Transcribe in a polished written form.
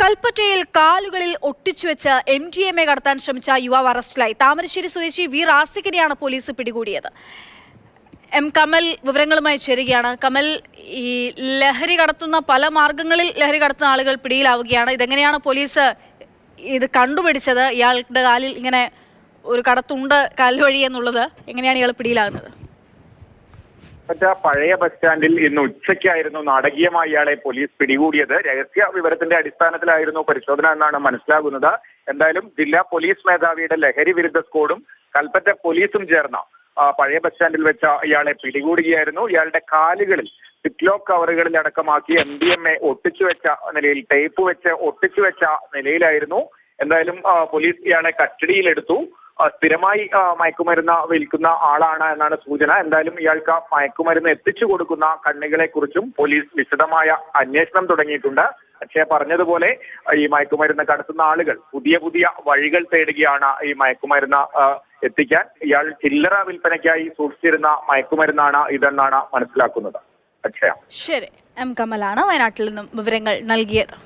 കൽപ്പറ്റയിൽ കാലുകളിൽ ഒട്ടിച്ചുവെച്ച MDMA കടത്താൻ ശ്രമിച്ച യുവാവ് അറസ്റ്റിലായി. താമരശ്ശേരി സ്വദേശി വി റാസിഖിനെയാണ് പോലീസ് പിടികൂടിയത്. കമൽ വിവരങ്ങളുമായി ചേരുകയാണ്. കമൽ, ഈ ലഹരി കടത്തുന്ന പല മാർഗങ്ങളിൽ ലഹരി കടത്തുന്ന ആളുകൾ പിടിയിലാവുകയാണ്. ഇതെങ്ങനെയാണ് പോലീസ് ഇത് കണ്ടുപിടിച്ചത്? ഇയാളുടെ കാലിൽ ഇങ്ങനെ ഒരു കടത്തുണ്ട് കാൽ വഴി എന്നുള്ളത് എങ്ങനെയാണ് ഇയാൾ പിടിയിലാകുന്നത്? പഴയ ബസ് സ്റ്റാൻഡിൽ ഇന്ന് ഉച്ചയ്ക്കായിരുന്നു നാടകീയമായി ഇയാളെ പോലീസ് പിടികൂടിയത്. രഹസ്യ വിവരത്തിന്റെ അടിസ്ഥാനത്തിലായിരുന്നു പരിശോധന എന്നാണ് മനസ്സിലാകുന്നത്. എന്തായാലും ജില്ലാ പോലീസ് മേധാവിയുടെ ലഹരി വിരുദ്ധ സ്ക്വാഡും കൽപ്പറ്റ പോലീസും ചേർന്ന പഴയ ബസ് സ്റ്റാൻഡിൽ വെച്ച ഇയാളെ പിടികൂടുകയായിരുന്നു. ഇയാളുടെ കാലുകളിൽ സിപ്ലോ കവറുകളിൽ അടക്കമാക്കി MDMA ഒട്ടിച്ചു വെച്ച നിലയിൽ, ടേപ്പ് വെച്ച് ഒട്ടിച്ചു വെച്ച നിലയിലായിരുന്നു. എന്തായാലും പോലീസ് ഇയാളെ കസ്റ്റഡിയിലെടുത്തു. സ്ഥിരമായി മയക്കുമരുന്ന് വിൽക്കുന്ന ആളാണ് എന്നാണ് സൂചന. എന്തായാലും ഇയാൾക്ക് മയക്കുമരുന്ന് എത്തിച്ചു കൊടുക്കുന്ന കണ്ണികളെ കുറിച്ചും പോലീസ് വിശദമായ അന്വേഷണം തുടങ്ങിയിട്ടുണ്ട്. പക്ഷേ പറഞ്ഞതുപോലെ ഈ മയക്കുമരുന്ന് കടത്തുന്ന ആളുകൾ പുതിയ വഴികൾ തേടുകയാണ് ഈ മയക്കുമരുന്ന് എത്തിക്കാൻ. ഇയാൾ ചില്ലറ വിൽപ്പനയ്ക്കായി സൂക്ഷിച്ചിരുന്ന മയക്കുമരുന്നാണ് ഇതെന്നാണ് മനസ്സിലാക്കുന്നത്. അക്ഷയ. ശരി, കമലാണ് വയനാട്ടിൽ നിന്നും വിവരങ്ങൾ നൽകിയത്.